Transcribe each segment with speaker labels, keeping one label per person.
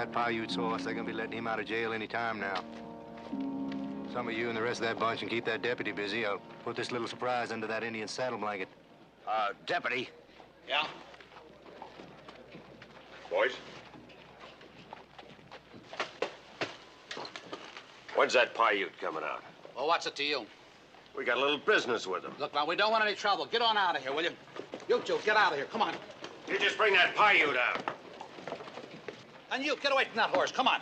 Speaker 1: that Paiute's horse. They're gonna be letting him out of jail any time now. Some of you and the rest of that bunch can keep that deputy busy. I'll put this little surprise under that Indian saddle blanket.
Speaker 2: Deputy?
Speaker 3: Yeah?
Speaker 2: Boys? When's that Paiute coming out?
Speaker 3: Well, what's it to you?
Speaker 2: We got a little business with him.
Speaker 3: Look, now, we don't want any trouble. Get on out of here, will you? You two, get out of here. Come on.
Speaker 2: You just bring that Paiute out.
Speaker 3: And you, get away from that horse. Come on.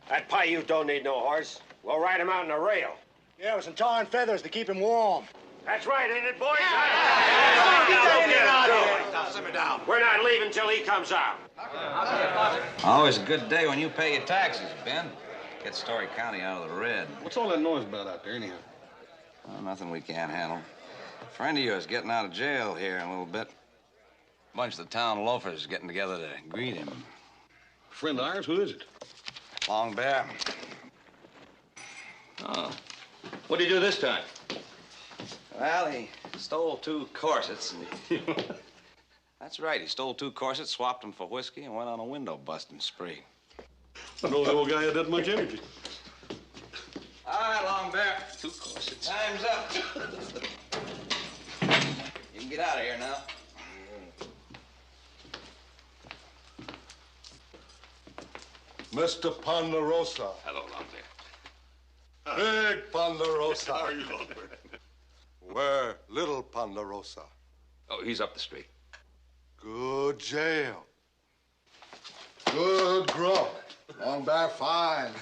Speaker 2: That Paiute don't need no horse. We'll ride him out in a rail.
Speaker 1: Yeah, with some tar and feathers to keep him warm.
Speaker 2: That's right, ain't it, boys?
Speaker 3: Now, simmer down.
Speaker 2: We're not leaving till he comes out.
Speaker 4: Always a good day when you pay your taxes, Ben. Get Story County out of the red.
Speaker 5: What's all that noise about out there, anyhow?
Speaker 4: Oh, nothing we can't handle. A friend of yours getting out of jail here in a little bit. A bunch of the town loafers getting together to greet him.
Speaker 5: Friend of ours? Who is it?
Speaker 4: Long Bear.
Speaker 5: Oh. What'd he do this time?
Speaker 4: Well, he stole 2 corsets. And That's right. He stole 2 corsets, swapped them for whiskey, and went on a window busting spree.
Speaker 5: I know the old guy had that much energy.
Speaker 4: All right, Long Bear. 2 corsets. Time's up. You can get out of here now.
Speaker 6: Mr. Ponderosa.
Speaker 5: Hello, Long Bear.
Speaker 6: Big Ponderosa.
Speaker 5: How are you, Long Bear?
Speaker 6: Where little Ponderosa?
Speaker 5: Oh, he's up the street.
Speaker 6: Good jail. Good grub. Long Bear, fine.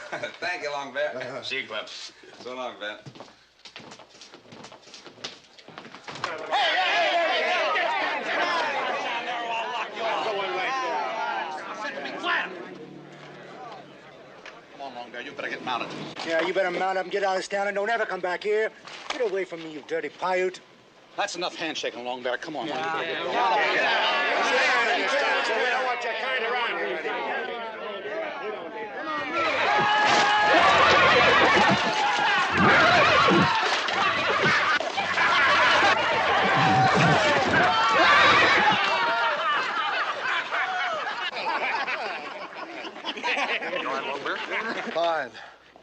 Speaker 4: Thank you, Long Bear.
Speaker 5: See you, Clem.
Speaker 4: So long, Ben.
Speaker 3: Come on, Long Bear. You better get mounted.
Speaker 1: Yeah, you better mount up and get out of this town and don't ever come back here. Get away from me, you dirty Paiute.
Speaker 3: That's enough handshaking, Long Bear. Come on, Long Bear.
Speaker 2: We don't want your kind around here.
Speaker 5: You all right, Long Bear?
Speaker 6: Fine.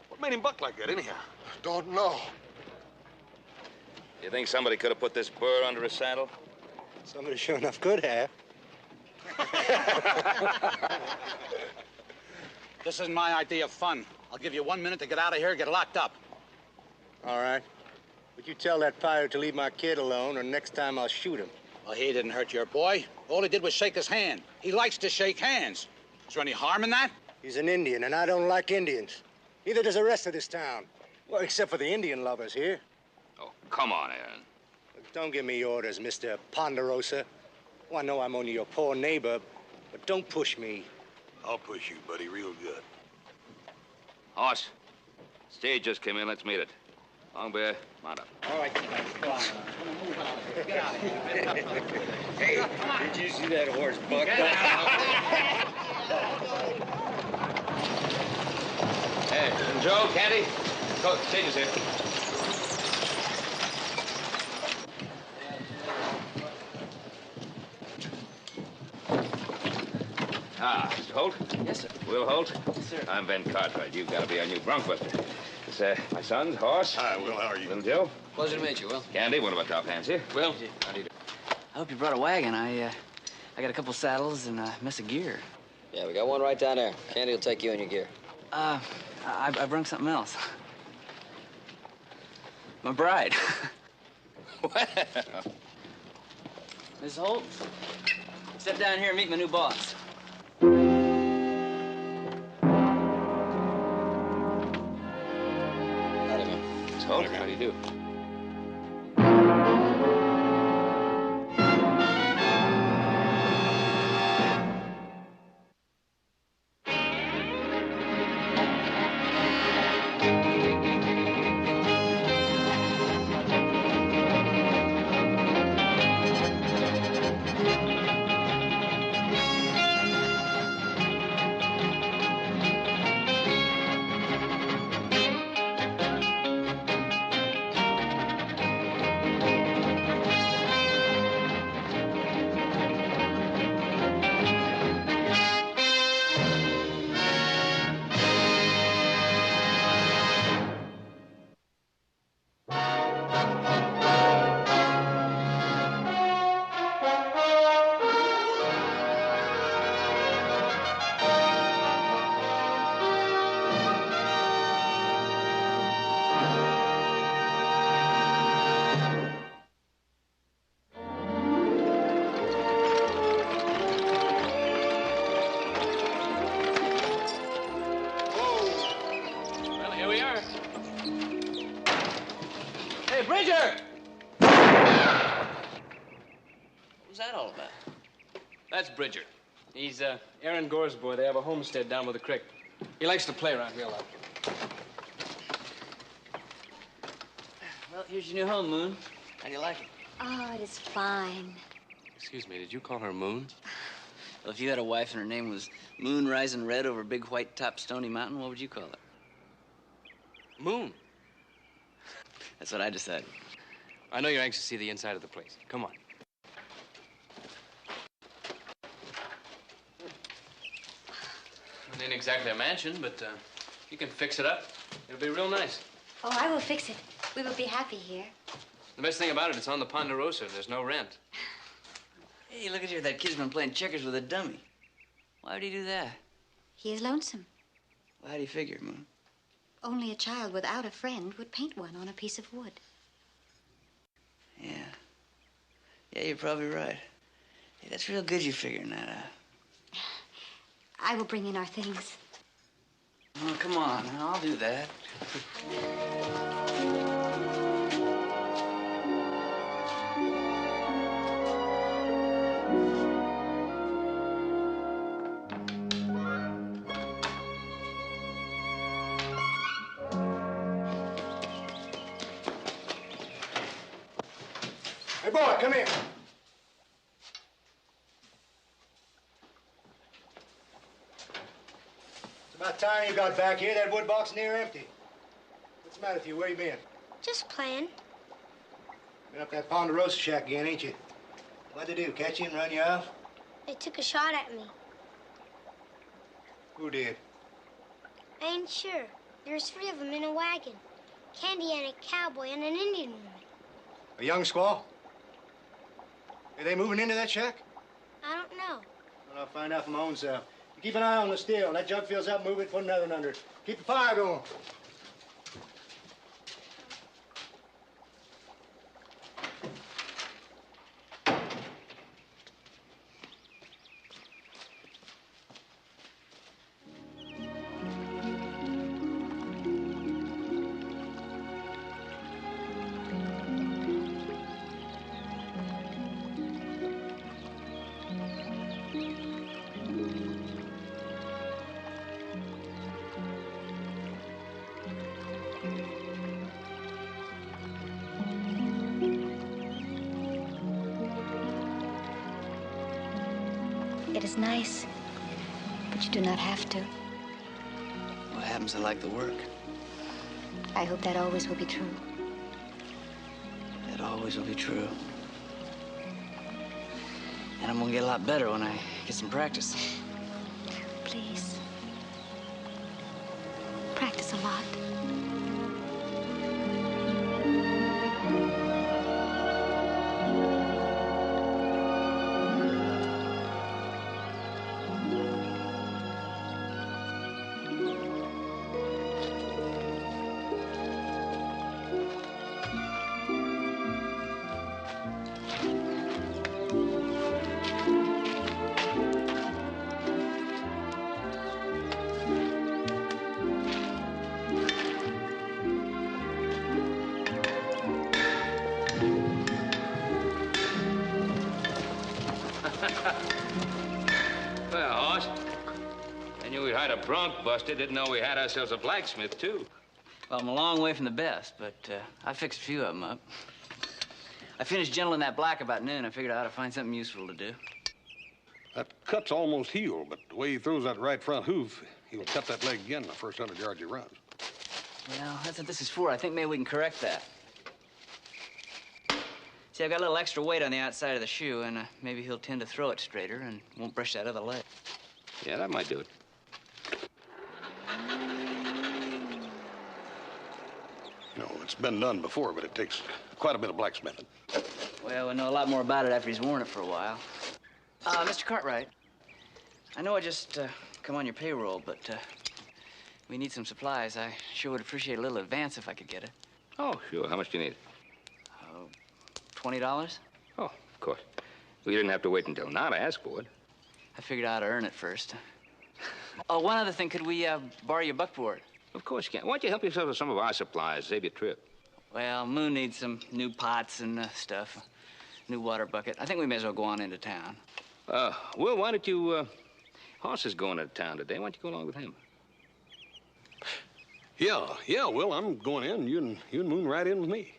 Speaker 5: What made him buck like that, anyhow?
Speaker 6: Don't know.
Speaker 4: You think somebody could have put this burr under his saddle?
Speaker 1: Somebody sure enough could have.
Speaker 3: This isn't my idea of fun. I'll give you 1 minute to get out of here and get locked up.
Speaker 1: All right. But you tell that Paiute to leave my kid alone, or next time I'll shoot him.
Speaker 3: Well, he didn't hurt your boy. All he did was shake his hand. He likes to shake hands. Is there any harm in that?
Speaker 1: He's an Indian, and I don't like Indians. Neither does the rest of this town. Well, except for the Indian lovers here.
Speaker 5: Oh, come on, Aaron.
Speaker 1: Don't give me orders, Mr. Ponderosa. Well, I know I'm only your poor neighbor, but don't push me.
Speaker 5: I'll push you, buddy, real good.
Speaker 7: Horse, stage just came in. Let's meet it. Long Bear, mount up.
Speaker 3: All right, come on. Come on, move out of here. Get out of here.
Speaker 2: Hey, did you see that horse buck?
Speaker 7: Hey, Joe, Candy, go, stage is here. Ah, Mr. Holt?
Speaker 8: Yes, sir.
Speaker 7: Will Holt?
Speaker 8: Yes, sir.
Speaker 7: I'm Ben Cartwright. You've got to be our new bronc buster. It's my son's horse.
Speaker 5: Hi, Will, how are you?
Speaker 7: Little Joe.
Speaker 8: Pleasure to meet you, Will.
Speaker 7: Candy, one of our top hands here.
Speaker 8: Will.
Speaker 7: How do you do?
Speaker 8: I hope you brought a wagon. I got a couple saddles and a mess of gear.
Speaker 9: Yeah, we got one right down there. Candy will take you and your gear.
Speaker 8: I brung something else. My bride.
Speaker 7: Well.
Speaker 8: Miss Holt, step down here and meet my new boss.
Speaker 9: Howdy, man.
Speaker 7: It's Holt. How do you do?
Speaker 10: Here we are. Hey, Bridger! What was that all about? That's Bridger. He's Aaron Gore's boy. They have a homestead down by the creek. He likes to play around here a lot.
Speaker 8: Well, here's your new home, Moon. How do you like it?
Speaker 11: Oh, it is fine.
Speaker 10: Excuse me, did you call her Moon?
Speaker 8: Well, if you had a wife and her name was Moon Rising Red over Big White Top Stony Mountain, what would you call her?
Speaker 10: Moon.
Speaker 8: That's what I decided.
Speaker 10: I know you're anxious to see the inside of the place. Come on. It ain't exactly a mansion, but you can fix it up. It'll be real nice.
Speaker 11: Oh, I will fix it. We will be happy here.
Speaker 10: The best thing about it, it's on the Ponderosa. There's no rent.
Speaker 8: Hey, look at you. That kid's been playing checkers with a dummy. Why would he do that?
Speaker 11: He is lonesome.
Speaker 8: Well, how do you figure, Moon?
Speaker 11: Only a child without a friend would paint one on a piece of wood.
Speaker 8: Yeah. Yeah, you're probably right. Hey, that's real good you figuring that out.
Speaker 11: I will bring in our things.
Speaker 8: Oh, come on. I'll do that.
Speaker 1: Hey, boy, come here. It's about time you got back here. That wood box near empty. What's the matter with you? Where you been?
Speaker 12: Just playing.
Speaker 1: Been up that Ponderosa shack again, ain't you? What'd they do, catch you and run you off?
Speaker 12: They took a shot at me.
Speaker 1: Who did?
Speaker 12: I ain't sure. There's 3 of them in a wagon. Candy and a cowboy and an Indian woman.
Speaker 1: A young squaw? Are they moving into that shack?
Speaker 12: I don't know.
Speaker 1: Well, I'll find out for my own self. You keep an eye on the steel. That jug fills up, move it, put another one under it. Keep the fire going.
Speaker 11: It is nice, but you do not have to.
Speaker 8: What happens? I like the work.
Speaker 11: I hope that always will be true.
Speaker 8: That always will be true. And I'm gonna get a lot better when I get some practice.
Speaker 11: Please. Practice a lot.
Speaker 7: Well, Hoss, I knew we had a bronc busted. Didn't know we had ourselves a blacksmith, too.
Speaker 8: Well, I'm a long way from the best, but I fixed a few of them up. I finished gentling that black about noon. I figured I ought to find something useful to do.
Speaker 5: That cut's almost healed, but the way he throws that right front hoof, he'll cut that leg again the first 100 yards he runs.
Speaker 8: Well, that's what this is for. I think maybe we can correct that. See, I've got a little extra weight on the outside of the shoe, and maybe he'll tend to throw it straighter and won't brush that other leg.
Speaker 7: Yeah, that might do it.
Speaker 5: You know, it's been done before, but it takes quite a bit of blacksmithing.
Speaker 8: Well, we'll know a lot more about it after he's worn it for a while. Mr. Cartwright, I know I just come on your payroll, but we need some supplies. I sure would appreciate a little advance if I could get it.
Speaker 7: Oh, sure. How much do you need?
Speaker 8: $20?
Speaker 7: Oh, of course. We didn't have to wait until now to ask for it.
Speaker 8: I figured I ought to earn it first. Oh, one other thing. Could we borrow your buckboard?
Speaker 7: Of course you can. Why don't you help yourself with some of our supplies, save your trip?
Speaker 8: Well, Moon needs some new pots and stuff. New water bucket. I think we may as well go on into town.
Speaker 7: Will, why don't you, Hoss is going to town today. Why don't you go along with him?
Speaker 5: Yeah, Will, I'm going in. You and Moon right in with me.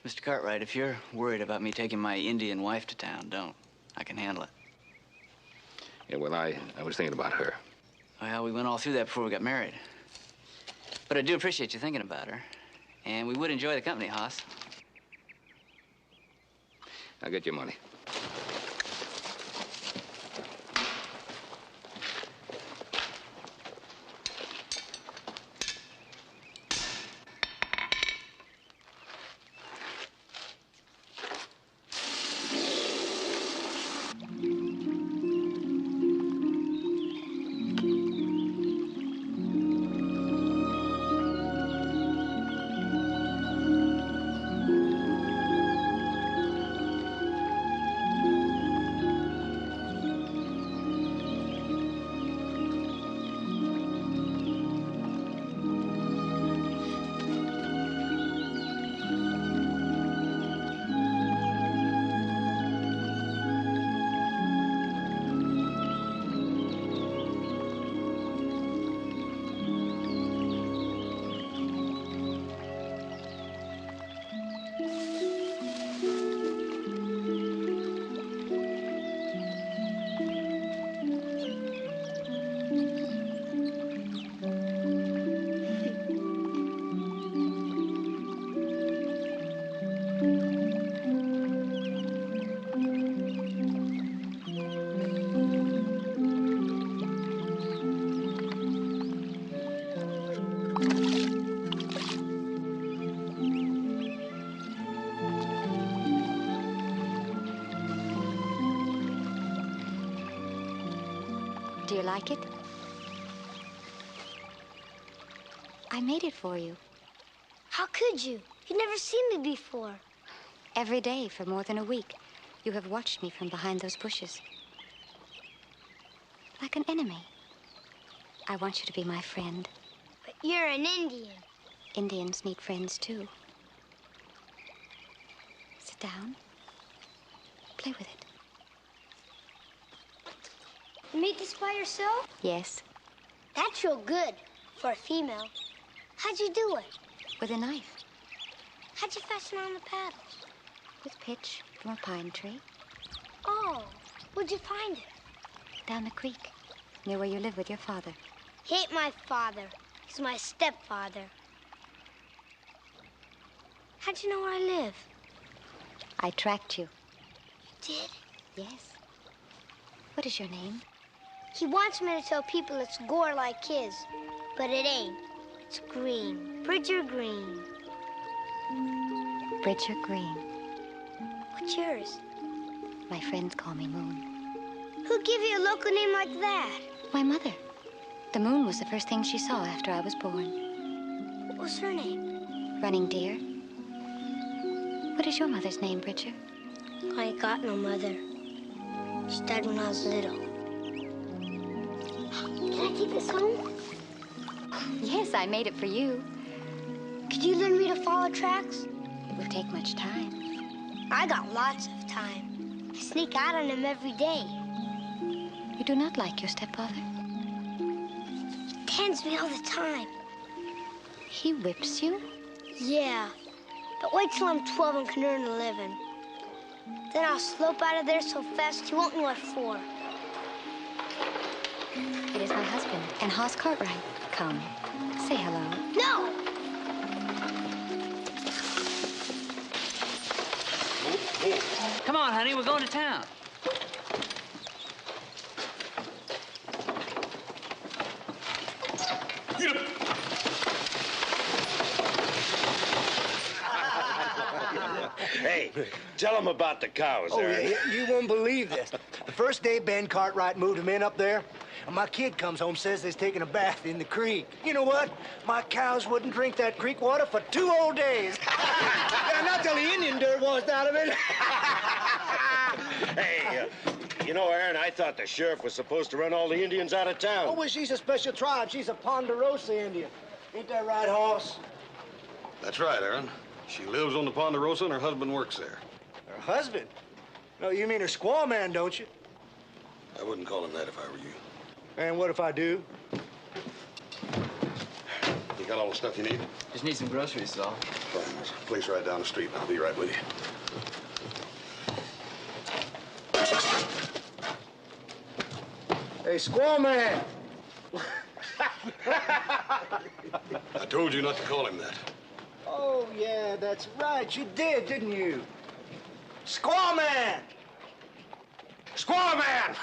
Speaker 8: Mr. Cartwright, if you're worried about me taking my Indian wife to town, don't. I can handle it.
Speaker 7: Yeah, well, I was thinking about her.
Speaker 8: Well, we went all through that before we got married. But I do appreciate you thinking about her. And we would enjoy the company, Hoss.
Speaker 7: I'll get your money.
Speaker 11: Do you like it? I made it for you.
Speaker 12: How could you? You'd never seen me before.
Speaker 11: Every day for more than a week, you have watched me from behind those bushes. Like an enemy. I want you to be my friend.
Speaker 12: But you're an Indian.
Speaker 11: Indians need friends, too. Sit down. Play with it.
Speaker 12: You made this by yourself?
Speaker 11: Yes,
Speaker 12: That's real good for a female. How'd you do it?
Speaker 11: with a knife.
Speaker 12: How'd you fasten on the paddles?
Speaker 11: With pitch from a pine tree.
Speaker 12: Oh, where'd you find it?
Speaker 11: Down the creek, near where you live with your father.
Speaker 12: He ain't my father. He's my stepfather. How'd you know where I live?
Speaker 11: I tracked you.
Speaker 12: You did?
Speaker 11: Yes. What is your name?
Speaker 12: He wants me to tell people it's gore like his, but it ain't. It's Green. Bridger Green.
Speaker 11: Bridger Green.
Speaker 12: What's yours?
Speaker 11: My friends call me Moon.
Speaker 12: Who gave you a local name like that?
Speaker 11: My mother. The moon was the first thing she saw after I was born.
Speaker 12: What was her name?
Speaker 11: Running Deer. What is your mother's name, Bridger?
Speaker 12: I ain't got no mother. She died when I was little. Can I take this home?
Speaker 11: Yes, I made it for you.
Speaker 12: Could you learn me to follow tracks?
Speaker 11: It would take much time.
Speaker 12: I got lots of time. I sneak out on him every day.
Speaker 11: You do not like your stepfather?
Speaker 12: He tends me all the time.
Speaker 11: He whips you?
Speaker 12: Yeah, but wait till I'm 12 and can earn a living. Then I'll slope out of there so fast he won't know what for.
Speaker 11: It is my husband, and Hoss Cartwright. Come, say hello.
Speaker 12: No!
Speaker 8: Come on, honey, we're going to town.
Speaker 2: Hey, tell him about the cows there.
Speaker 13: You won't believe this. The first day Ben Cartwright moved them in up there, and my kid comes home, says they's taking a bath in the creek. You know what? My cows wouldn't drink that creek water for 2 whole days. Yeah, not till the Indian dirt washed out of it.
Speaker 2: Hey, You know, Aaron, I thought the sheriff was supposed to run all the Indians out of town.
Speaker 13: Oh, well, she's a special tribe. She's a Ponderosa Indian. Ain't that right, Hoss?
Speaker 5: That's right, Aaron. She lives on the Ponderosa and her husband works there.
Speaker 13: Her husband? No, you mean her squaw man, don't you?
Speaker 5: I wouldn't call him that if I were you.
Speaker 13: And what if I do?
Speaker 5: You got all the stuff you need?
Speaker 8: Just need some groceries, is all.
Speaker 5: Fine. There's a place right down the street, and I'll be right with you.
Speaker 13: Hey, squaw man!
Speaker 5: I told you not to call him that.
Speaker 13: Oh, yeah, that's right. You did, didn't you? Squaw man!
Speaker 2: Squaw man!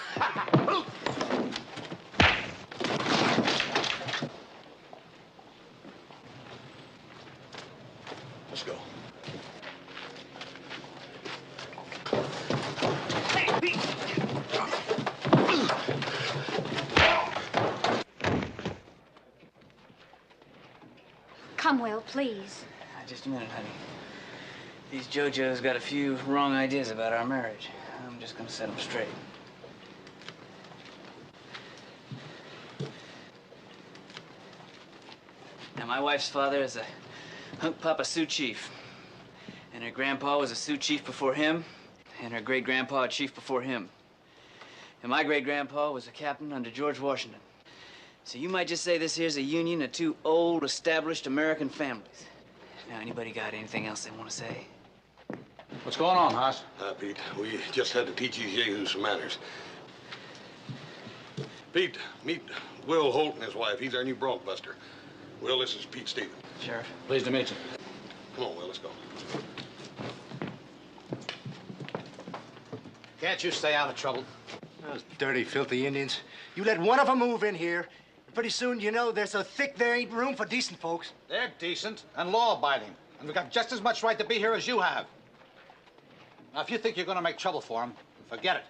Speaker 5: Let's go.
Speaker 11: Come, Will, please.
Speaker 8: Just a minute, honey. These JoJo's got a few wrong ideas about our marriage. I'm just gonna set them straight. Now, my wife's father is a hunk Papa Sioux chief. And her grandpa was a Sioux chief before him, and her great-grandpa a chief before him. And my great-grandpa was a captain under George Washington. So you might just say this here's a union of two old, established American families. Now, anybody got anything else they want to say?
Speaker 3: What's going on, Hoss?
Speaker 5: Pete, we just had to teach these yahoos some manners. Pete, meet Will Holt and his wife. He's our new bronc buster. Will, this is Pete Stevens.
Speaker 8: Sheriff.
Speaker 3: Pleased to meet you.
Speaker 5: Come on, Will, let's go.
Speaker 3: Can't you stay out of trouble?
Speaker 13: Those dirty, filthy Indians. You let one of them move in here, and pretty soon you know they're so thick there ain't room for decent folks.
Speaker 3: They're decent and law-abiding, and we've got just as much right to be here as you have. Now, if you think you're going to make trouble for them, forget it.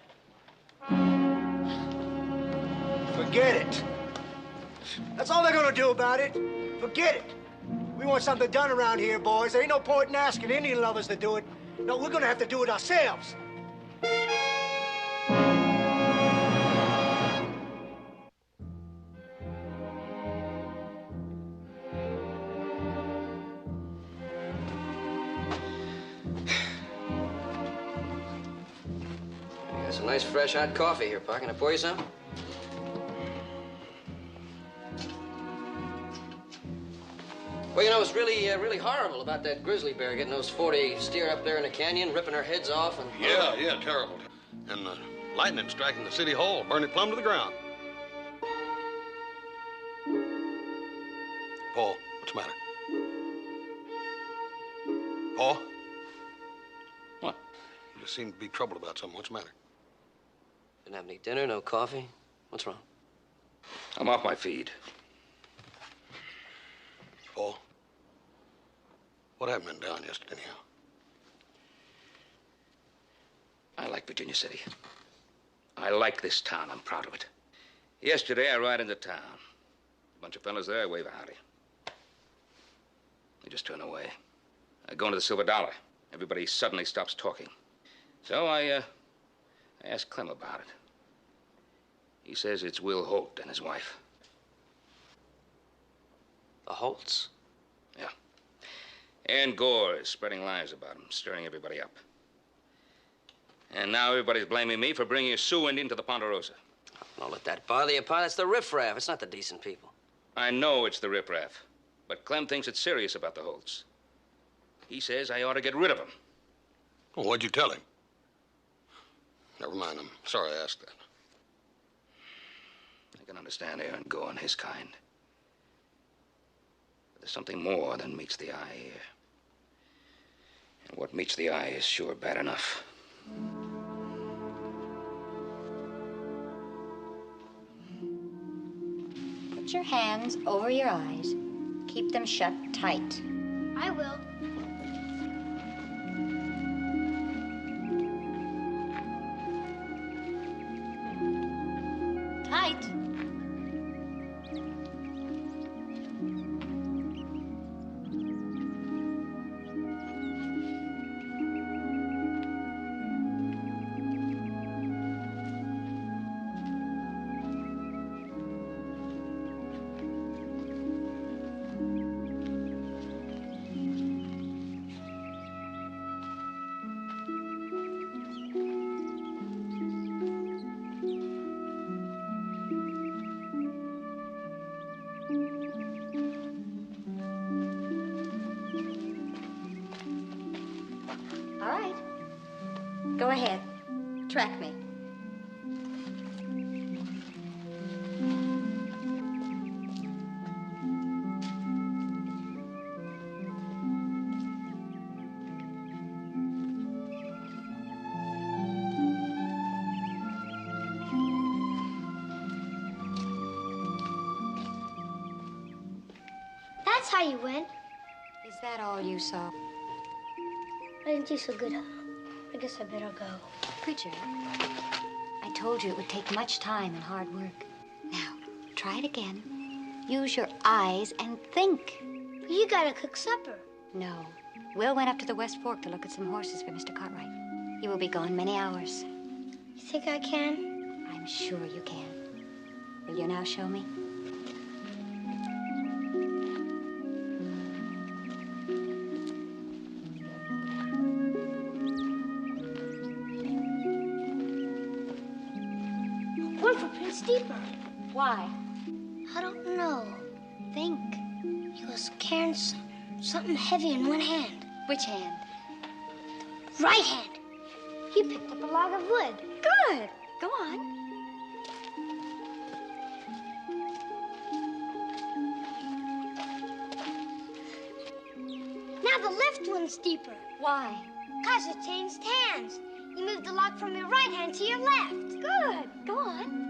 Speaker 13: Forget it. That's all they're gonna do about it. Forget it. We want something done around here, boys. There ain't no point in asking Indian lovers to do it. No, we're gonna have to do it ourselves.
Speaker 9: Got some nice fresh hot coffee here, Pa. Can I pour you some? Well, you know, it's really horrible about that grizzly bear getting those 40 steer up there in the canyon, ripping their heads off and...
Speaker 5: Yeah, terrible. And lightning striking the city hall, burned it plumb to the ground. Paul, what's the matter? Paul?
Speaker 7: What?
Speaker 5: You just seem to be troubled about something. What's the matter?
Speaker 9: Didn't have any dinner, no coffee. What's wrong?
Speaker 7: I'm off my feed.
Speaker 5: Paul, what happened in town yesterday, anyhow?
Speaker 7: I like Virginia City. I like this town. I'm proud of it. Yesterday, I ride into town. A bunch of fellas there, I wave a howdy. They just turn away. I go into the Silver Dollar. Everybody suddenly stops talking. So I asked Clem about it. He says it's Will Holt and his wife.
Speaker 9: The Holts?
Speaker 7: Yeah. Ann Gore is spreading lies about him, stirring everybody up. And now everybody's blaming me for bringing a Sioux Indian to the Ponderosa.
Speaker 9: Don't let that bother you, Pa. That's the riffraff. It's not the decent people.
Speaker 7: I know it's the riffraff, but Clem thinks it's serious about the Holts. He says I ought to get rid of them.
Speaker 5: Well, what'd you tell him? Never mind, I'm sorry I asked that.
Speaker 7: I can understand Aaron Gore and his kind. But there's something more than meets the eye here. And what meets the eye is sure bad enough.
Speaker 11: Put your hands over your eyes. Keep them shut tight.
Speaker 12: I will.
Speaker 11: Tight. Go ahead. Track me.
Speaker 12: That's how you went.
Speaker 11: Is that all you saw?
Speaker 12: I didn't do so good, huh? I guess I better go.
Speaker 11: Pritchard, I told you it would take much time and hard work. Now, try it again. Use your eyes and think.
Speaker 12: But you gotta cook supper.
Speaker 11: No. Will went up to the West Fork to look at some horses for Mr. Cartwright. He will be gone many hours.
Speaker 12: You think I can?
Speaker 11: I'm sure you can. Will you now show me?
Speaker 12: One for Prince Deeper.
Speaker 11: Why?
Speaker 12: I don't know.
Speaker 11: Think.
Speaker 12: He was carrying something heavy in one hand.
Speaker 11: Which hand?
Speaker 12: Right hand. He picked up a log of wood.
Speaker 11: Good. Go on.
Speaker 12: Now the left one's deeper.
Speaker 11: Why?
Speaker 12: 'Cause it changed hands. You moved the log from your right hand to your left.
Speaker 11: Good. Go on.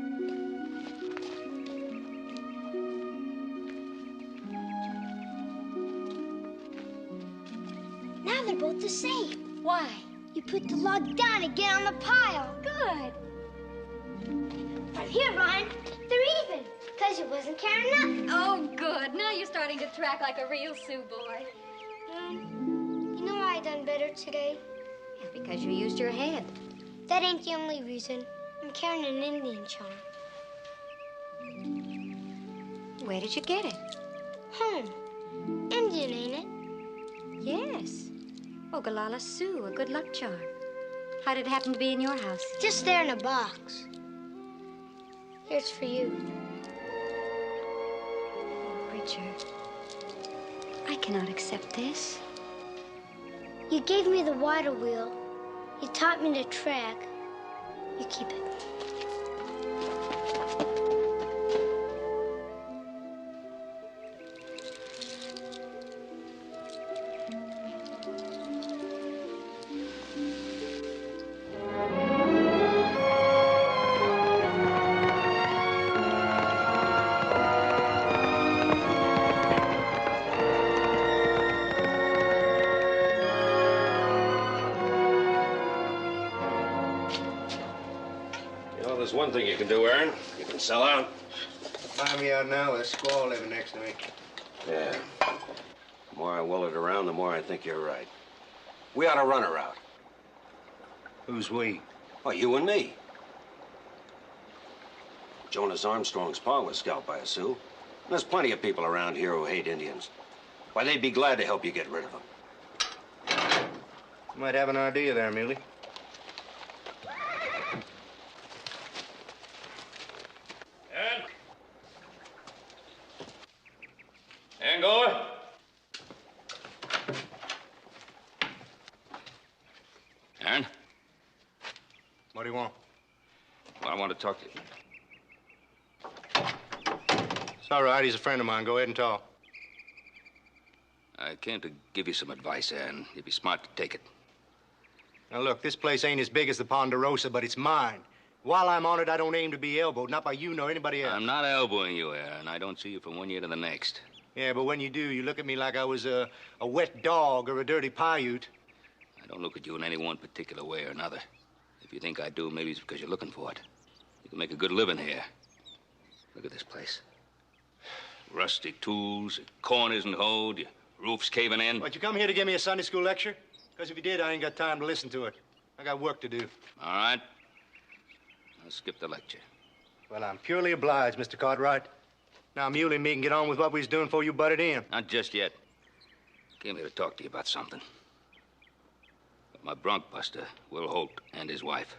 Speaker 12: Now they're both the same.
Speaker 11: Why?
Speaker 12: You put the log down and get on the pile.
Speaker 11: Good.
Speaker 12: From here, Ryan, they're even. 'Cause you wasn't carrying nothing.
Speaker 11: Oh, good. Now you're starting to track like a real Sioux boy.
Speaker 12: You know why I done better today?
Speaker 11: Yeah, because you used your head.
Speaker 12: That ain't the only reason. I'm carrying an Indian charm.
Speaker 11: Where did you get it?
Speaker 12: Home. Indian, ain't it?
Speaker 11: Yes. Ogallala Sioux, a good luck charm. How did it happen to be in your house?
Speaker 12: Just there in a box. Here's for you.
Speaker 11: Richard, I cannot accept this.
Speaker 12: You gave me the water wheel. You taught me to track. You keep it.
Speaker 2: There's one thing you can do, Aaron. You can sell out.
Speaker 1: Find me out now with a squaw living next to me.
Speaker 2: Yeah. The more I will it around, the more I think you're right. We ought to run her out.
Speaker 1: Who's we?
Speaker 2: Well, you and me. Jonas Armstrong's pa was scalped by a Sioux. And there's plenty of people around here who hate Indians. Why, they'd be glad to help you get rid of them.
Speaker 1: You might have an idea there, Muley.
Speaker 7: Angola? Aaron?
Speaker 1: What do you want?
Speaker 7: Well, I want to talk to you.
Speaker 1: It's all right. He's a friend of mine. Go ahead and talk.
Speaker 7: I came to give you some advice, Aaron. You'd be smart to take it.
Speaker 1: Now, look, this place ain't as big as the Ponderosa, but it's mine. While I'm on it, I don't aim to be elbowed, not by you nor anybody else.
Speaker 7: I'm not elbowing you, Aaron. I don't see you from one year to the next.
Speaker 1: Yeah, but when you do, you look at me like I was a wet dog or a dirty Paiute.
Speaker 7: I don't look at you in any one particular way or another. If you think I do, maybe it's because you're looking for it. You can make a good living here. Look at this place. Rusty tools, corn isn't hoed, your roof's caving in.
Speaker 1: What, you come here to give me a Sunday school lecture? Because if you did, I ain't got time to listen to it. I got work to do.
Speaker 7: All right. I'll skip the lecture.
Speaker 1: Well, I'm purely obliged, Mr. Cartwright. Now, Muley and me can get on with what we was doing before you butted in.
Speaker 7: Not just yet. Came here to talk to you about something. About my bronc buster, Will Holt, and his wife.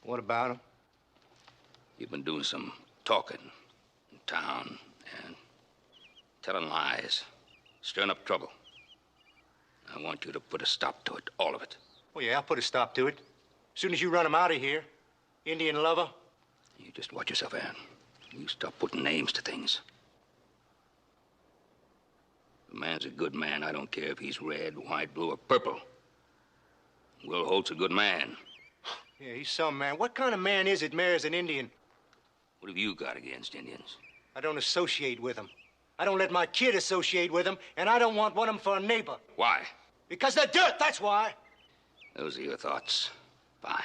Speaker 1: What about him?
Speaker 7: You've been doing some talking in town and telling lies, stirring up trouble. I want you to put a stop to it, all of it.
Speaker 13: Well, yeah, I'll put a stop to it. As soon as you run him out of here, Indian lover.
Speaker 7: You just watch yourself, Aaron. You stop putting names to things. The man's a good man. I don't care if he's red, white, blue, or purple. Will Holt's a good man.
Speaker 13: Yeah, he's some man. What kind of man is it marries an Indian?
Speaker 7: What have you got against Indians?
Speaker 13: I don't associate with them. I don't let my kid associate with them, and I don't want one of them for a neighbor.
Speaker 7: Why?
Speaker 13: Because they're dirt, that's why.
Speaker 7: Those are your thoughts. Fine.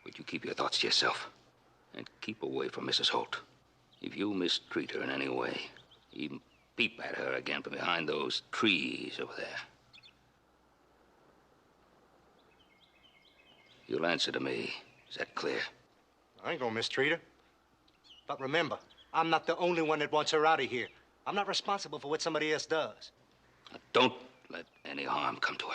Speaker 7: But you keep your thoughts to yourself. And keep away from Mrs. Holt. If you mistreat her in any way, even peep at her again from behind those trees over there, you'll answer to me. Is that clear?
Speaker 13: I ain't gonna mistreat her. But remember, I'm not the only one that wants her out of here. I'm not responsible for what somebody else does.
Speaker 7: Now, don't let any harm come to her.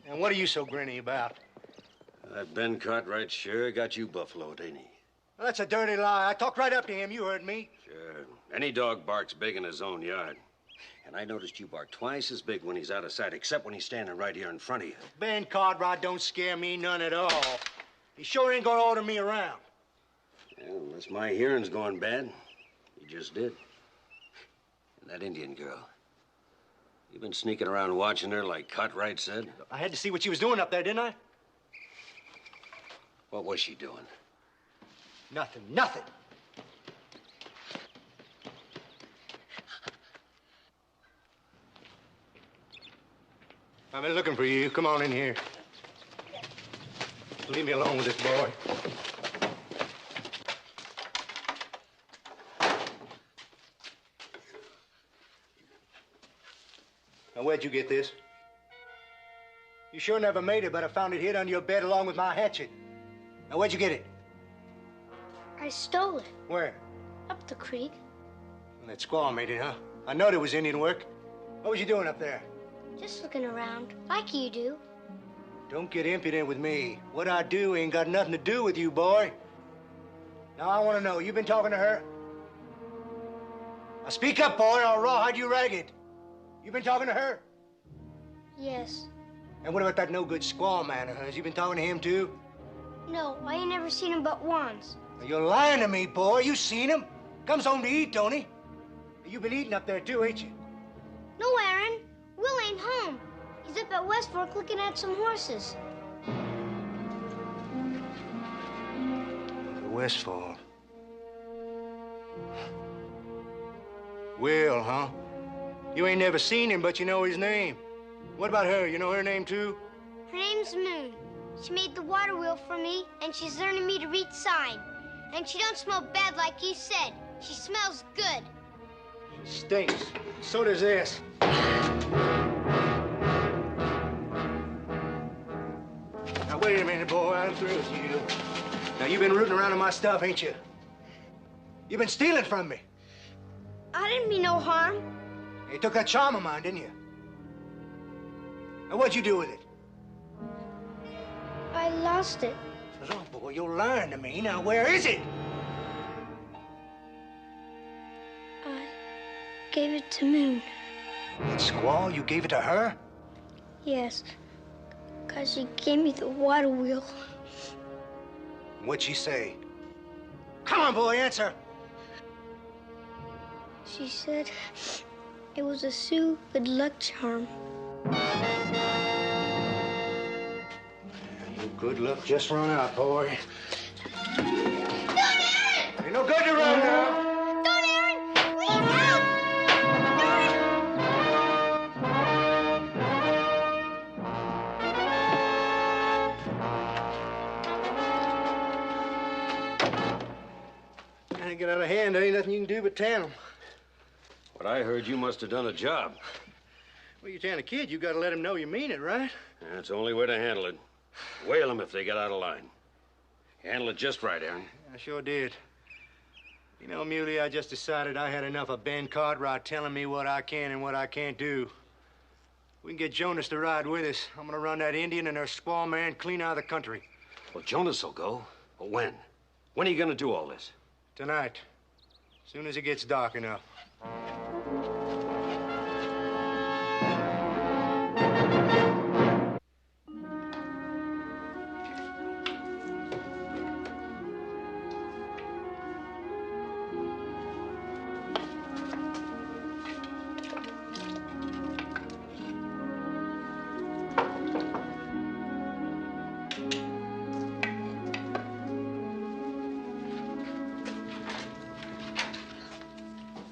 Speaker 13: And what are you so grinny about?
Speaker 2: That Ben Cartwright sure got you buffaloed, ain't he?
Speaker 13: Well, that's a dirty lie. I talked right up to him. You heard me.
Speaker 2: Sure. Any dog barks big in his own yard. And I noticed you bark twice as big when he's out of sight, except when he's standing right here in front of you.
Speaker 13: Ben Cartwright don't scare me none at all. He sure ain't gonna order me around.
Speaker 2: Well, unless my hearing's going bad, he just did. And that Indian girl. You been sneaking around watching her like Cartwright said?
Speaker 13: I had to see what she was doing up there, didn't I?
Speaker 2: What was she doing?
Speaker 13: Nothing, nothing. I've been looking for you. Come on in here. Leave me alone with this boy. Now, where'd you get this? You sure never made it, but I found it hid under your bed along with my hatchet. Now, where'd you get it?
Speaker 12: I stole it.
Speaker 13: Where?
Speaker 12: Up the creek.
Speaker 13: Well, that squaw made it, huh? I know it was Indian work. What was you doing up there?
Speaker 12: Just looking around, like you do.
Speaker 13: Don't get impudent with me. What I do ain't got nothing to do with you, boy. Now, I want to know, you been talking to her? Now, speak up, boy, or I'll rawhide you ragged. You been talking to her?
Speaker 12: Yes.
Speaker 13: And what about that no-good squaw man of hers? You been talking to him, too?
Speaker 12: No, I ain't never seen him but once.
Speaker 13: Now, you're lying to me, boy. You seen him. Comes home to eat, don't he? You been eating up there, too, ain't you?
Speaker 12: No, Aaron. Will ain't home. He's up at West Fork looking at some horses.
Speaker 13: West Fork. Will, huh? You ain't never seen him, but you know his name. What about her? You know her name, too?
Speaker 12: Her name's Moon. She made the water wheel for me, and she's learning me to read sign. And she don't smell bad like you said. She smells good.
Speaker 13: She stinks. So does this. Now, wait a minute, boy. I'm through with you. Now, you've been rooting around in my stuff, ain't you? You've been stealing from me.
Speaker 12: I didn't mean no harm.
Speaker 13: You took that charm of mine, didn't you? Now, what'd you do with it?
Speaker 12: I lost it.
Speaker 13: Oh, boy, you're lying to me. Now, where is it?
Speaker 12: I gave it to Moon.
Speaker 13: That squaw, you gave it to her?
Speaker 12: Yes, 'cause she gave me the water wheel.
Speaker 13: What'd she say? Come on, boy, answer.
Speaker 12: She said it was a Sioux good luck charm.
Speaker 13: Your good luck just run out, boy.
Speaker 12: Don't, Aaron!
Speaker 13: Ain't no good to run now.
Speaker 12: Don't, Aaron! Please help!
Speaker 13: Trying to get out of hand, there ain't nothing you can do but tan them.
Speaker 2: What I heard, you must have done a job.
Speaker 13: Well, you tan a kid, you gotta let him know you mean it, right?
Speaker 2: That's the only way to handle it. Whale them if they get out of line. You handle it just right, Aaron.
Speaker 13: I sure did. You know, Muley, I just decided I had enough of Ben Cartwright telling me what I can and what I can't do. We can get Jonas to ride with us. I'm gonna run that Indian and her squaw man clean out of the country.
Speaker 2: Well, Jonas will go. But when? When are you gonna do all this?
Speaker 13: Tonight. As soon as it gets dark enough.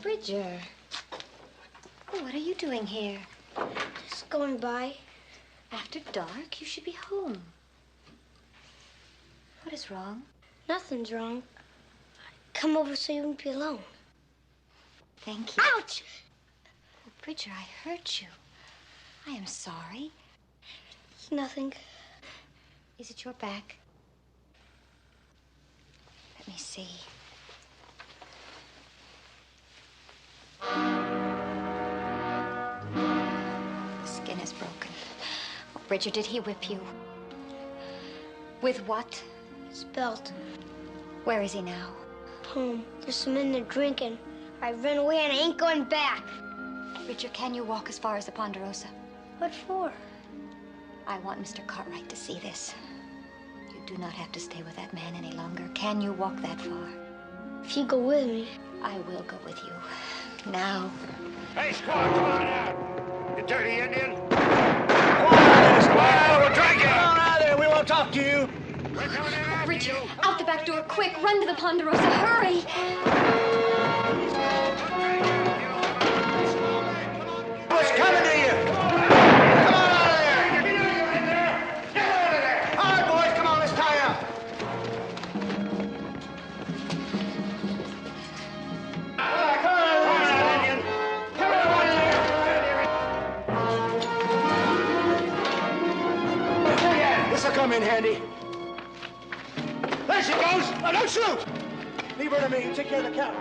Speaker 11: Bridger. What are you doing here?
Speaker 12: Just going by.
Speaker 11: After dark, you should be home. What is wrong?
Speaker 12: Nothing's wrong. Come over so you won't be alone.
Speaker 11: Thank you.
Speaker 12: Ouch!
Speaker 11: Oh, Bridger, I hurt you. I am sorry.
Speaker 12: It's nothing.
Speaker 11: Is it your back? Let me see. The skin is broken. Oh, Bridger, did he whip you? With what?
Speaker 12: His belt.
Speaker 11: Where is he now?
Speaker 12: Home. There's some in there drinking. I ran away and I ain't going back.
Speaker 11: Bridger, can you walk as far as the Ponderosa?
Speaker 12: What for?
Speaker 11: I want Mr. Cartwright to see this. You do not have to stay with that man any longer. Can you walk that far?
Speaker 12: If you go with me.
Speaker 11: I will go with you. Now.
Speaker 5: Hey, squaw, come on out. You dirty Indian. Come on out, squaw. We're drinking.
Speaker 13: Come on out there. We won't talk to you.
Speaker 5: We're coming in after
Speaker 11: Bridger,
Speaker 5: you.
Speaker 11: out the back door, quick. Run to the Ponderosa. Hurry.
Speaker 13: What's coming to you? Come on out of there. Get out of there. All right, boys, come on. Let's tie up. All right, come on, Indian. Come on in there. This'll come in handy. There she goes. Oh, don't shoot. Leave her to me. You take care of the cow.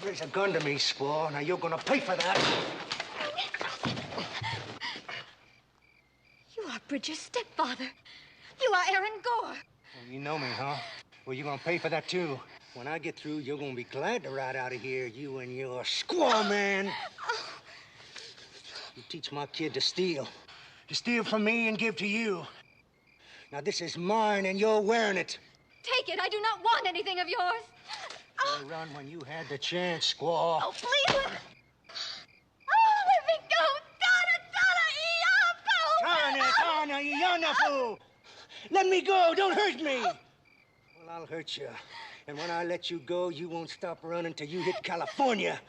Speaker 13: Raise a gun to me, squaw. Now you're gonna pay for that.
Speaker 11: You are Bridger's stepfather. You are Aaron Gore.
Speaker 13: Oh, you know me, huh? Well, you're gonna pay for that, too. When I get through, you're gonna be glad to ride out of here, you and your squaw man. You teach my kid to steal. To steal from me and give to you. Now, this is mine, and you're wearing it.
Speaker 11: Take it. I do not want anything of yours.
Speaker 13: You run when you had the chance, squaw.
Speaker 11: Oh, please. Oh, let me go.
Speaker 13: Tana, you yana fool. Let me go. Don't hurt me. Well, I'll hurt you. And when I let you go, you won't stop running till you hit California.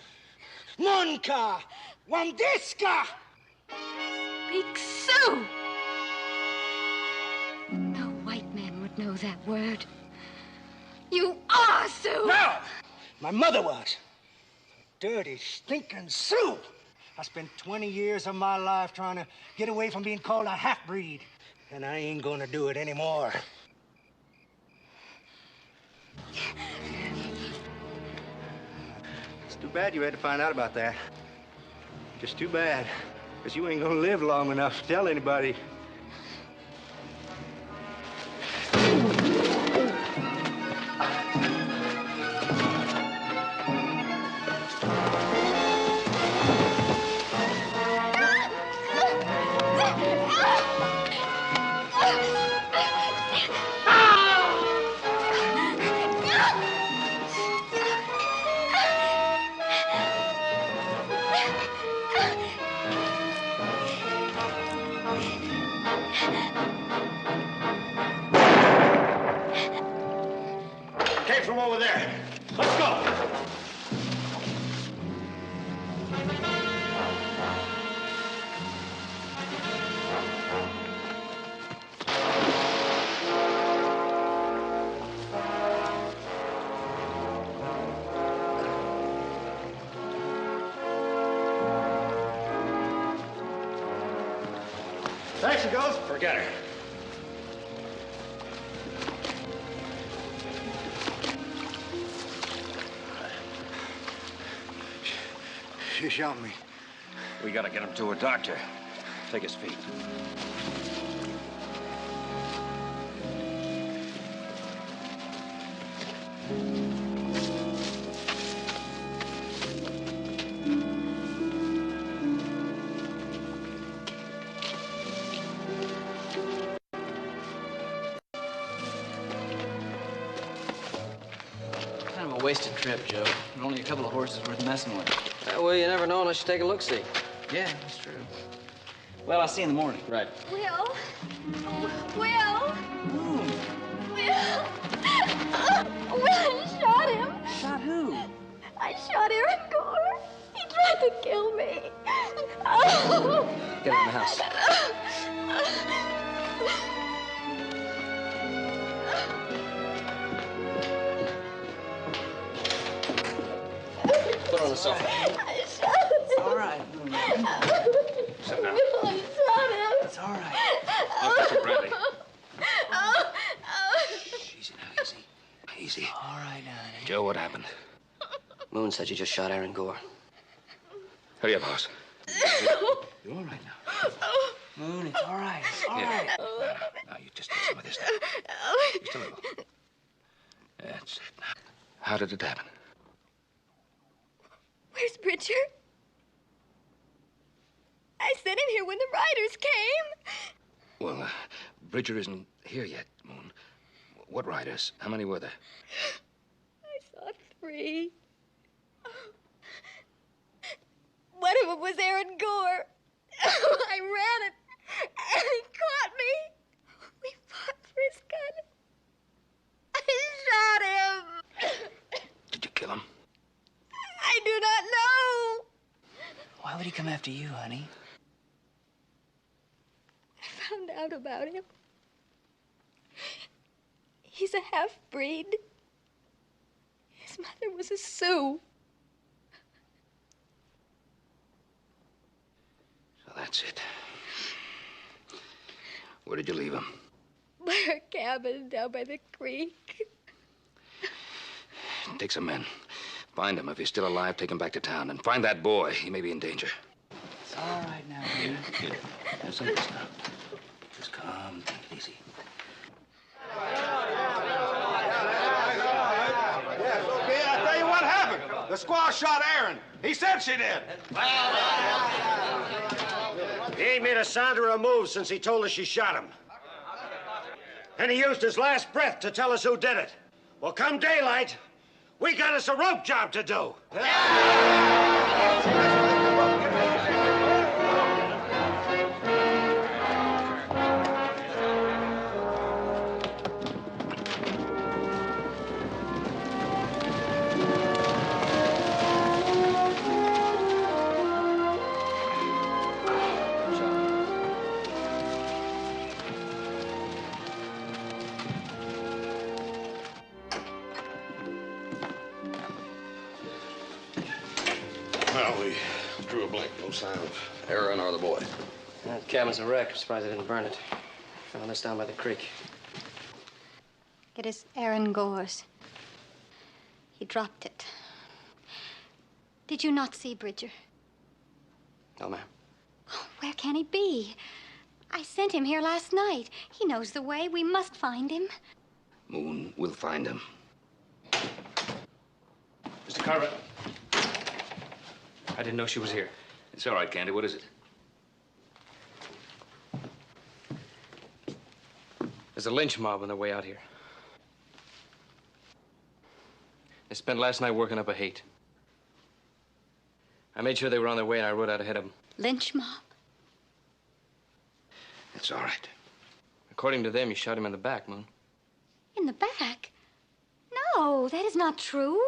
Speaker 13: Monka! Wandiska!
Speaker 11: Speak Sioux. No white man would know that word. You are Sioux!
Speaker 13: No! My mother was. Dirty, stinking Sioux! I spent 20 years of my life trying to get away from being called a half-breed. And I ain't gonna do it anymore. It's too bad you had to find out about that. Just too bad. Because you ain't gonna live long enough to tell anybody.
Speaker 5: Came from over there. Let's go.
Speaker 13: There she goes.
Speaker 2: Forget her.
Speaker 13: She shot me.
Speaker 2: We gotta get him to a doctor. Take his feet.
Speaker 8: Kind of a wasted trip, Joe. And only a couple of horses worth messing with.
Speaker 9: That way you never know unless you take a look-see.
Speaker 8: Yeah, that's true. Well, I'll see you in the morning.
Speaker 9: Right.
Speaker 12: Will? Oh, Will? Will? Will, I shot him.
Speaker 8: Shot who?
Speaker 12: I shot Aaron Gore. He tried to kill me. Oh.
Speaker 8: Get her in the house.
Speaker 9: Put her on the sofa.
Speaker 12: I shot him.
Speaker 8: It's all right.
Speaker 2: Sit down.
Speaker 12: Will, I shot him.
Speaker 8: It's all right.
Speaker 2: Mr. Bradley.
Speaker 9: Easy now, easy. Easy.
Speaker 8: All right, now, honey.
Speaker 2: Joe, what happened?
Speaker 9: Moon said you just shot Aaron Gore.
Speaker 2: Hurry up, boss.
Speaker 8: You're all right now. Moon, it's all right. It's all right.
Speaker 2: Now, you just take some of this now. Just a little. That's it. How did it happen?
Speaker 12: Where's Bridger? I sent him here when the riders came.
Speaker 2: Well, Bridger isn't here yet, Moon. What riders? How many were there?
Speaker 12: I saw 3. One of them was Aaron Gore. I ran it, and he caught me. We fought for his gun. I shot him.
Speaker 2: Did you kill him?
Speaker 12: I do not know.
Speaker 8: Why would he come after you, honey?
Speaker 12: I found out about him. He's a half-breed. His mother was a Sioux.
Speaker 2: So that's it. Where did you leave him?
Speaker 12: By our cabin down by the creek.
Speaker 2: Take some men. Find him. If he's still alive, take him back to town. And find that boy. He may be in danger.
Speaker 8: It's all right now, honey.
Speaker 2: Here. Have some of this now. Just calm. Take it easy.
Speaker 14: Okay, I'll tell you what happened. The squaw shot Aaron. He said she did.
Speaker 2: He ain't made a sound or a move since he told us she shot him. And he used his last breath to tell us who did it. Well, come daylight, we got us a rope job to do.
Speaker 5: Well, we drew a blank. No sign of Aaron or the boy.
Speaker 9: That cabin's a wreck. I'm surprised they didn't burn it. Found this down by the creek.
Speaker 11: It is Aaron Gore's. He dropped it. Did you not see Bridger?
Speaker 9: No, ma'am.
Speaker 11: Where can he be? I sent him here last night. He knows the way. We must find him.
Speaker 2: Moon, we'll find him.
Speaker 10: Mr. Cartwright. I didn't know she was here.
Speaker 2: It's all right, Candy. What is it?
Speaker 10: There's a lynch mob on their way out here. They spent last night working up a hate. I made sure they were on their way, and I rode out ahead of them.
Speaker 11: Lynch mob?
Speaker 2: It's all right.
Speaker 10: According to them, you shot him in the back, Moon.
Speaker 11: In the back? No, that is not true.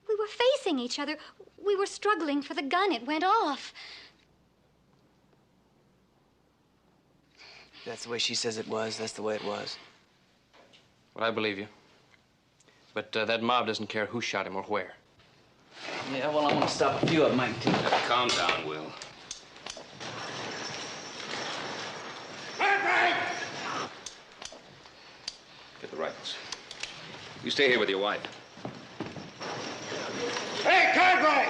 Speaker 11: We were facing each other. We were struggling for the gun. It went off.
Speaker 8: That's the way she says it was. That's the way it was.
Speaker 10: Well, I believe you. But that mob doesn't care who shot him or where.
Speaker 8: Yeah, well, I want to stop a few of them, Mike, too.
Speaker 2: Calm down, Will.
Speaker 7: You stay here with your wife.
Speaker 2: Hey, Cartwright!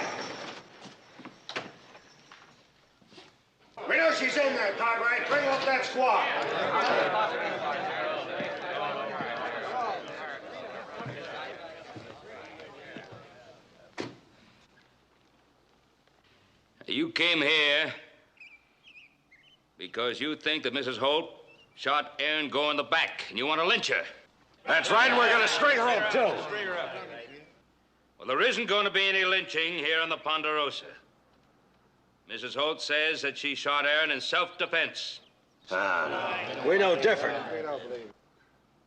Speaker 2: We know she's in there, Cartwright. Bring up that squad.
Speaker 7: You came here because you think that Mrs. Holt shot Aaron Gore in the back, and you want to lynch her.
Speaker 2: That's right, and we're going to string her up, too.
Speaker 7: Well, there isn't going to be any lynching here on the Ponderosa. Mrs. Holt says that she shot Aaron in self-defense.
Speaker 2: We know different.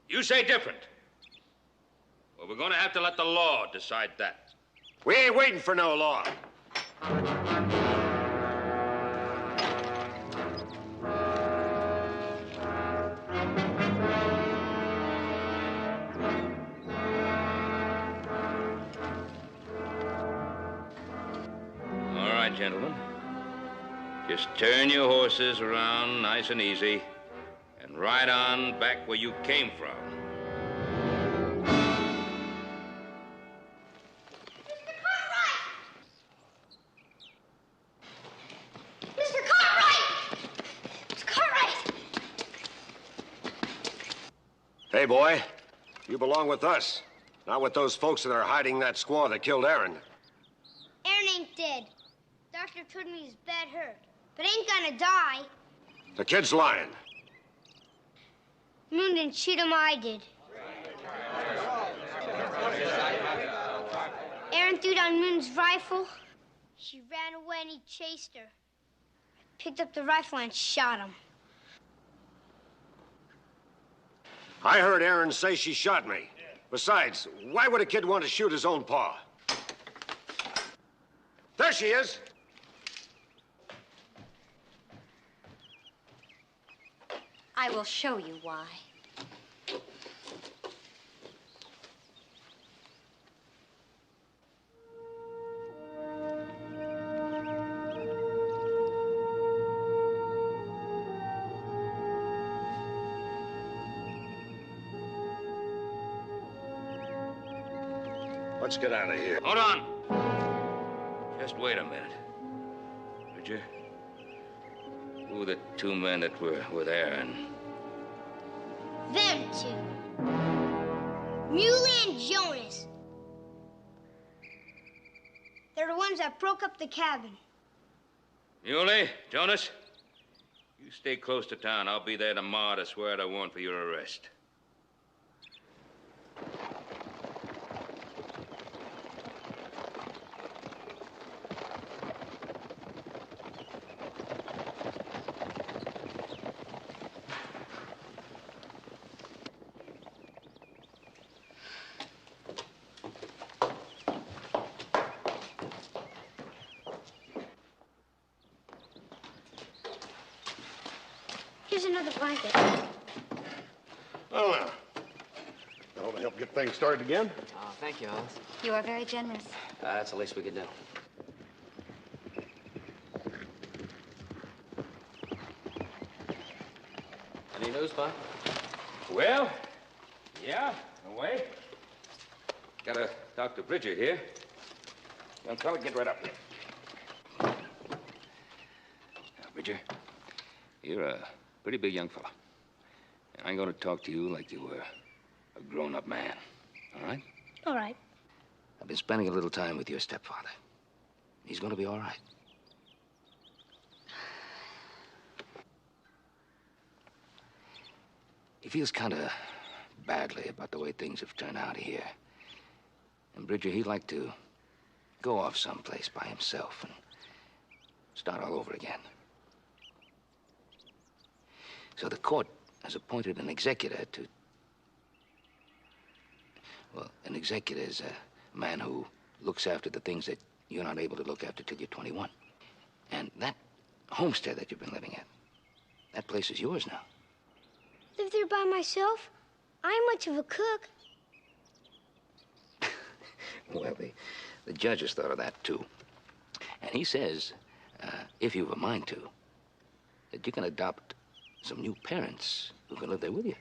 Speaker 7: You say different. Well, we're going to have to let the law decide that.
Speaker 2: We ain't waiting for no law.
Speaker 7: All right, gentlemen. Just turn your horses around nice and easy and ride on back where you came from.
Speaker 12: Mr. Cartwright! Mr. Cartwright!
Speaker 2: Hey, boy, you belong with us, not with those folks that are hiding that squaw that killed Aaron.
Speaker 12: Aaron ain't dead. Doctor told me he's bad hurt, but ain't gonna die.
Speaker 2: The kid's lying.
Speaker 12: Moon didn't shoot him, I did. Aaron threw down Moon's rifle. She ran away and he chased her. I picked up the rifle and shot him.
Speaker 2: I heard Aaron say she shot me. Besides, why would a kid want to shoot his own pa? There she is.
Speaker 11: I will show you why.
Speaker 2: Let's get out of here.
Speaker 7: Hold on. Just wait a minute. Bridger, who were the two men that were with Aaron?
Speaker 12: Them two. Muley and Jonas. They're the ones that broke up the cabin.
Speaker 7: Muley, Jonas, you stay close to town. I'll be there tomorrow to swear out a warrant for your arrest.
Speaker 12: Here's another blanket.
Speaker 5: Well, now. That'll help get things started again.
Speaker 8: Oh, thank you, Hollis.
Speaker 11: You are very generous.
Speaker 9: That's the least we could do. Any news, Bob?
Speaker 7: Well, yeah, away. Got a Dr. Bridger here. Young fella, get right up here. Now, Bridger, you're a pretty big young fella. And I'm going to talk to you like you were a grown-up man, all right?
Speaker 12: All right.
Speaker 7: I've been spending a little time with your stepfather. He's going to be all right. He feels kind of badly about the way things have turned out here. And Bridger, he'd like to go off someplace by himself and start all over again. So the court has appointed an executor to... Well, an executor is a man who looks after the things that you're not able to look after till you're 21. And that homestead that you've been living at, that place is yours now.
Speaker 12: Live there by myself? I ain't much of a cook.
Speaker 7: Well, the judge has thought of that, too. And he says, if you've a mind to, that you can adopt some new parents who can live there with you.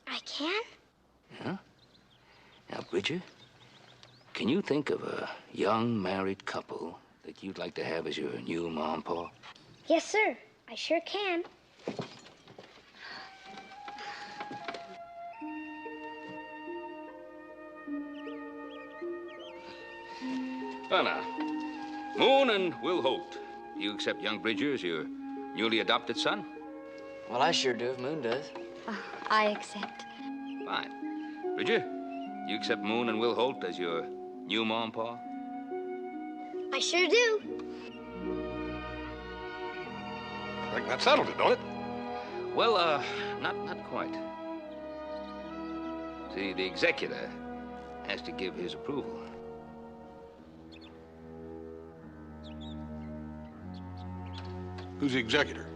Speaker 12: I can?
Speaker 7: Yeah? Now, Bridger, can you think of a young married couple that you'd like to have as your new ma and pa?
Speaker 12: Yes, sir. I sure can.
Speaker 7: Well, now, Moon and Will Holt, do you accept young Bridger as your newly adopted son?
Speaker 8: Well, I sure do if Moon does.
Speaker 11: I accept.
Speaker 7: Fine. Bridger, do you accept Moon and Will Holt as your new ma and pa?
Speaker 12: I sure do.
Speaker 5: I think that settled it, don't it?
Speaker 7: Well, not quite. See, the executor has to give his approval.
Speaker 5: Who's the executor?